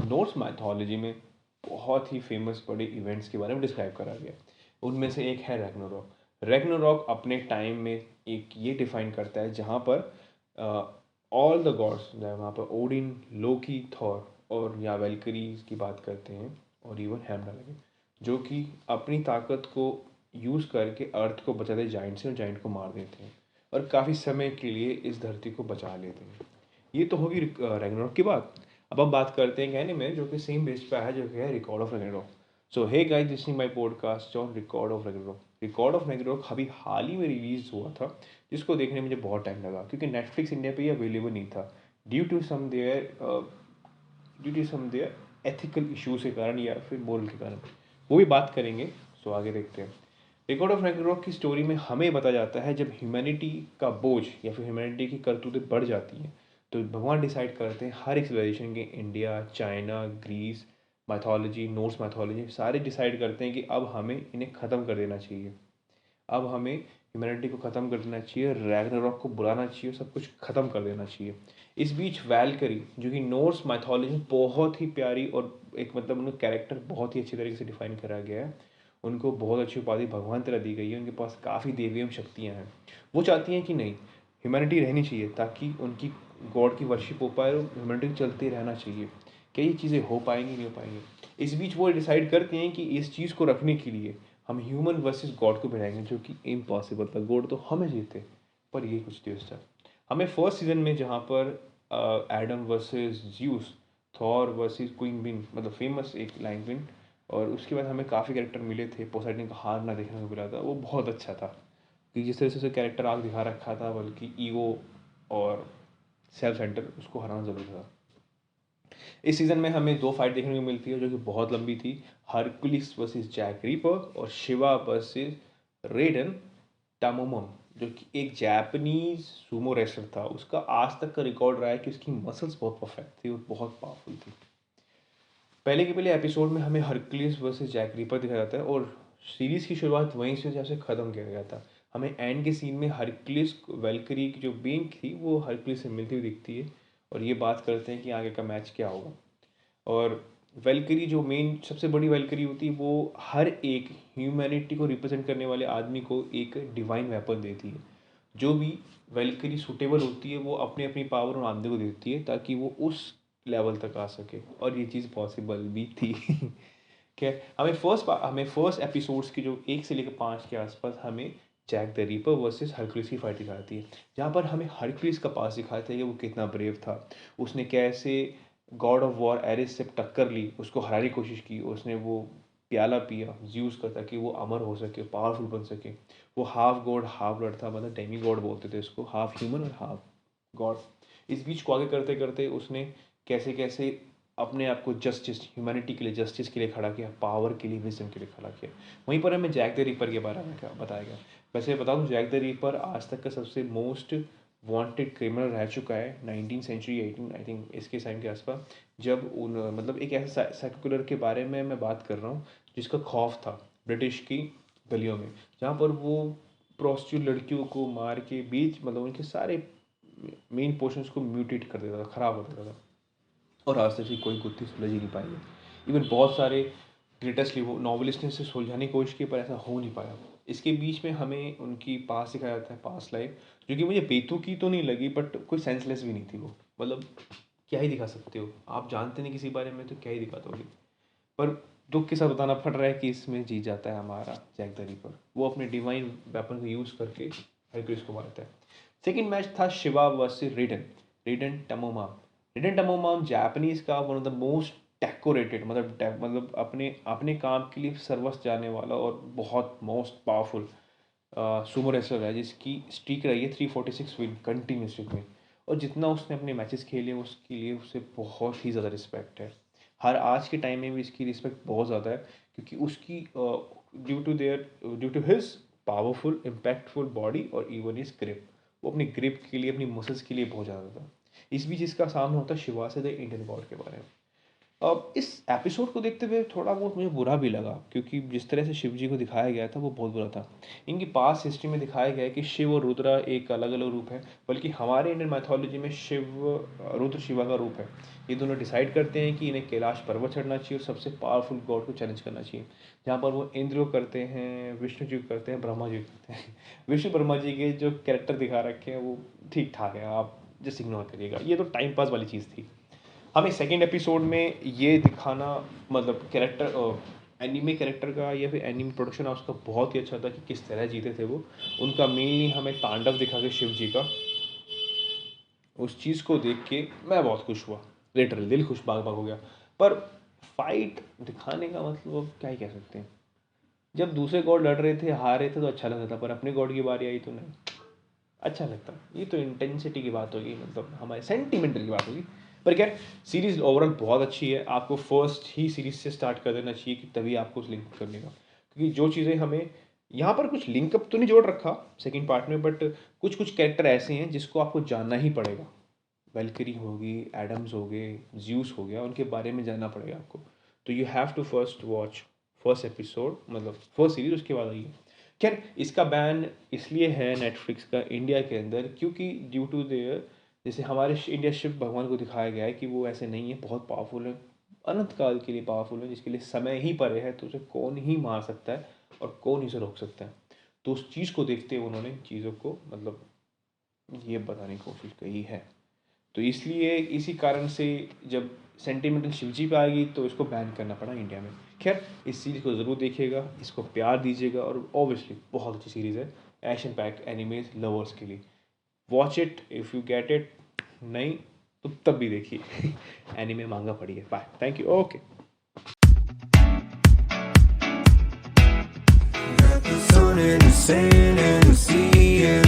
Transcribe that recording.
Norse mythology में बहुत ही famous बड़े इवेंट्स के बारे में डिस्क्राइब करा गया है। उनमें से एक है रैग्नारोक। रैग्नारोक अपने टाइम में एक ये डिफाइन करता है जहाँ पर ऑल द गॉड्स, वहाँ पर ओडिन, लोकी, थॉर और या वेलकरीज की बात करते हैं, और इवन हेमडाल, जो कि अपनी ताकत को यूज़ करके अर्थ को बचाते जाइंट से और जाइंट को मार देते हैं और काफ़ी समय के लिए इस धरती को बचा लेते हैं। ये तो होगी रैग्नारोक की बात। अब हम बात करते हैं कहने में जो कि सेम बेस पे है, जो कि है record of Ragnarok. So hey guys listening my podcast on record of Ragnarok. Record of Ragnarok अभी हाल ही में रिलीज हुआ था, जिसको देखने में मुझे बहुत टाइम लगा क्योंकि नेटफ्लिक्स इंडिया पे ये अवेलेबल नहीं था due to some their ethical issues के कारण या फिर मोरल के कारण। वो भी बात करेंगे। सो आगे देखते हैं। रिकॉर्ड ऑफ रैग्नारोक की स्टोरी में हमें बताया जाता है जब ह्यूमैनिटी का बोझ या फिर ह्यूमैनिटी की करतूतें बढ़ जाती हैं, तो भगवान डिसाइड करते हैं हर एक सिविलाइजेशन के, India, China, Greece, mythology, Norse mythology, सारे डिसाइड करते हैं कि अब हमें इन्हें ख़त्म कर देना चाहिए। अब हमें ह्यूमैनिटी को ख़त्म कर देना चाहिए, रैग्नारोक को बुलाना चाहिए, सब कुछ ख़त्म कर देना चाहिए। इस बीच वैलकरी, जो कि नॉर्स माइथोलॉजी में बहुत ही प्यारी और एक मतलब उनका कैरेक्टर बहुत ही अच्छी तरीके से डिफाइन करा गया है। उनको बहुत अच्छी उपाधि भगवान तरह दी गई है, उनके पास काफ़ी देवी शक्तियाँ हैं। वो चाहती हैं कि नहीं, ह्यूमैनिटी रहनी चाहिए ताकि उनकी गॉड की वर्शिप हो पाए और ह्यूमैनिटी चलते रहना चाहिए। क्या ये चीज़ें हो पाएंगी, नहीं हो पाएंगी? इस बीच वो डिसाइड करते हैं कि इस चीज़ को रखने के लिए हम ह्यूमन वर्सेस गॉड को भिड़ाएंगे, जो कि इम्पॉसिबल था। गॉड तो हमें जीते, पर ये कुछ दिवस था। हमें फर्स्ट सीजन में जहाँ पर Adam versus Zeus, Thor versus क्वीन बिन, मतलब फेमस एक लाइन बिन, और उसके बाद हमें काफ़ी कैरेक्टर मिले थे। पोसाइडन का हार ना देखने को मिला था, वो बहुत अच्छा था कि जिस तरह से उसे कैरेक्टर आग दिखा रखा था, बल्कि ईगो और सेल्फ सेंटर उसको हराना ज़रूरी था। इस सीज़न में हमें दो फाइट देखने को मिलती है जो कि बहुत लंबी थी। हरकुलिस वर्सेस जैक रीपर और शिवा वर्सेस रेडन टामोमम, जो कि एक जापानीज सुमो रेसलर था। उसका आज तक का रिकॉर्ड रहा है कि उसकी मसल्स बहुत परफेक्ट थी और बहुत पावरफुल थी। पहले के पहले एपिसोड में हमें हरकुलिस वर्सेस जैक रीपर दिखाया जाता है और सीरीज़ की शुरुआत वहीं से जहाँ से ख़त्म किया गया था। हमें एंड के सीन में हरकुलिस वेलकरी की जो बींग थी वो हरकुलिस से मिलती हुई दिखती है, और ये बात करते हैं कि आगे का मैच क्या होगा। और वेलकरी जो मेन सबसे बड़ी वेलकरी होती है, वो हर एक ह्यूमैनिटी को रिप्रेजेंट करने वाले आदमी को एक डिवाइन वेपन देती है। जो भी वेलकरी सूटेबल होती है वो अपनी अपनी पावर और आदमी को देती है ताकि वो उस लेवल तक आ सके, और ये चीज़ पॉसिबल भी थी। क्या हमें फर्स्ट एपिसोड्स की जो 1 से लेकर 5 के आसपास हमें Jack the Ripper versus Hercules की फाइट दिखाती है, जहाँ पर हमें हरकुलिस का पास दिखाते हैं कि वो कितना ब्रेव था। उसने कैसे गॉड ऑफ वॉर एरिस से टक्कर ली, उसको हराने की कोशिश की। उसने वो प्याला पिया ज्यूस का ताकि वो अमर हो सके, पावरफुल बन सके। वो हाफ गॉड हाफ लॉर्ड था, मतलब डेमी गॉड बोलते थे उसको, हाफ ह्यूमन और हाफ गॉड। इस बीच को आगे करते करते उसने कैसे कैसे अपने आप को जस्टिस, ह्यूमैनिटी के लिए, जस्टिस के लिए खड़ा किया, पावर के लिए, विजन के लिए खड़ा किया। वहीं पर हमें जैक द रीपर के बारे में क्या बताया गया। वैसे बता दूँ, जैक द रीपर आज तक का सबसे मोस्ट वांटेड क्रिमिनल रह चुका है 19th century 18 आई थिंक इसके टाइम के आसपास। जब उन मतलब एक ऐसा सेक्युलर के बारे में मैं बात कर रहा हूँ जिसका खौफ था ब्रिटिश की गलियों में, जहाँ पर वो प्रोस्टिट्यूट लड़कियों को मार के बीच मतलब उनके सारे मेन पोर्शंस को म्यूटेट कर देता था, ख़राब कर देता था। और आज तक की कोई गुत्थी सुलझ ही नहीं पाई है। इवन बहुत सारे ग्रेटेस्ट नॉवलिस्ट ने इसे सुलझाने की कोशिश की, पर ऐसा हो नहीं पाया। इसके बीच में हमें उनकी पास दिखाया जाता है, पास लाइफ, जो कि मुझे बेतुकी तो नहीं लगी, बट कोई सेंसलेस भी नहीं थी वो। मतलब क्या ही दिखा सकते हो, आप जानते नहीं किसी बारे में तो क्या ही दिखा दोगे। पर दुख के साथ बताना पड़ रहा है कि इसमें जीत जाता है हमारा जैक द रीपर। वो अपने डिवाइन वेपन को यूज़ करके हरक्यूलिस को मारता है। सेकेंड मैच था Shiva versus Raiden, Raiden Tameemon. Raiden Tameemon Japanese का one of the most decorated, मतलब अपने अपने काम के लिए सर्वस्व जाने वाला और बहुत मोस्ट पावरफुल सुमो रेसलर है, जिसकी स्ट्रीक रही है 346 विन कंटिन्यूस स्ट्रीक में। और जितना उसने अपने मैचेस खेले उसके लिए उसे बहुत ही ज़्यादा रिस्पेक्ट है। हर आज के टाइम में भी इसकी रिस्पेक्ट बहुत ज़्यादा है, क्योंकि उसकी due to his powerful impactful body और इवन इज ग्रिप, वो अपनी ग्रिप के लिए, अपनी मसल्स के लिए बहुत ज़्यादा था। इस बीच इसका सामना होता है शिवा से, द इंडियन गॉड के बारे में। इस एपिसोड को देखते हुए थोड़ा बहुत मुझे बुरा भी लगा, क्योंकि जिस तरह से शिव जी को दिखाया गया था वो बहुत बुरा था। इनकी पास्ट हिस्ट्री में दिखाया गया है कि शिव और रुद्रा एक अलग अलग रूप है, बल्कि हमारे इंडियन मैथोलॉजी में रुद्र शिवा का रूप है। ये दोनों डिसाइड करते हैं कि इन्हें कैलाश पर्वत चढ़ना चाहिए और सबसे पावरफुल गॉड को चैलेंज करना चाहिए। जहाँ पर वो इंद्र को करते हैं, विष्णु जी को करते हैं, ब्रह्मा जी को करते हैं। विष्णु ब्रह्मा जी के जो कैरेक्टर दिखा रखे हैं वो ठीक ठाक है, आप जस्ट इग्नोर करिएगा, ये तो टाइम पास वाली चीज़ थी। हमें सेकेंड एपिसोड में ये दिखाना, मतलब कैरेक्टर, एनीमे कैरेक्टर का या फिर एनीमे प्रोडक्शन हाउस का बहुत ही अच्छा था कि किस तरह जीते थे वो। उनका मेनली हमें तांडव दिखा के शिव जी का, उस चीज़ को देख के मैं बहुत खुश हुआ, लिटरली दिल खुश बाग बाग हो गया। पर फाइट दिखाने का मतलब क्या ही कह सकते हैं, जब दूसरे गॉड लड़ रहे थे, हार रहे थे तो अच्छा लगता था, पर अपने गॉड की बारी आई तो नहीं अच्छा लगता। ये तो इंटेंसिटी की बात होगी, मतलब हमारे सेंटीमेंटल की बात होगी। पर खैर सीरीज़ ओवरऑल बहुत अच्छी है, आपको फर्स्ट ही सीरीज से स्टार्ट कर देना चाहिए कि तभी आपको उस लिंक करने का, क्योंकि जो चीज़ें हमें यहाँ पर कुछ लिंकअप तो नहीं जोड़ रखा सेकंड पार्ट में, बट कुछ कुछ कैरेक्टर ऐसे हैं जिसको आपको जानना ही पड़ेगा। वेलकरी होगी, एडम्स हो गए, ज्यूस हो गया, उनके बारे में जानना पड़ेगा आपको। तो you have to first watch first episode, मतलब फर्स्ट सीरीज, उसके बाद आइए। खैर इसका बैन इसलिए है नेटफ्लिक्स का इंडिया के अंदर, क्योंकि ड्यू टू देयर, जैसे हमारे इंडिया शिव भगवान को दिखाया गया है कि वो ऐसे नहीं है, बहुत पावरफुल है, अनंत काल के लिए पावरफुल है, जिसके लिए समय ही परे है, तो उसे कौन ही मार सकता है और कौन ही उसे रोक सकता है। तो उस चीज़ को देखते हुए उन्होंने चीज़ों को, मतलब ये बताने की कोशिश की है। तो इसलिए इसी कारण से जब सेंटिमेंटल शिवजी पे आएगी तो इसको बैन करना पड़ा इंडिया में। खैर इस सीरीज़ को ज़रूर देखिएगा, इसको प्यार दीजिएगा, और ऑब्वियसली बहुत अच्छी सीरीज़ है एक्शन पैक एनिमेज लवर्स के लिए। Watch it if you get it, नहीं तो तब भी देखिए। एनिमे मांगा पड़ी है। Bye, thank you, okay. Got the sun and the sand and the sea and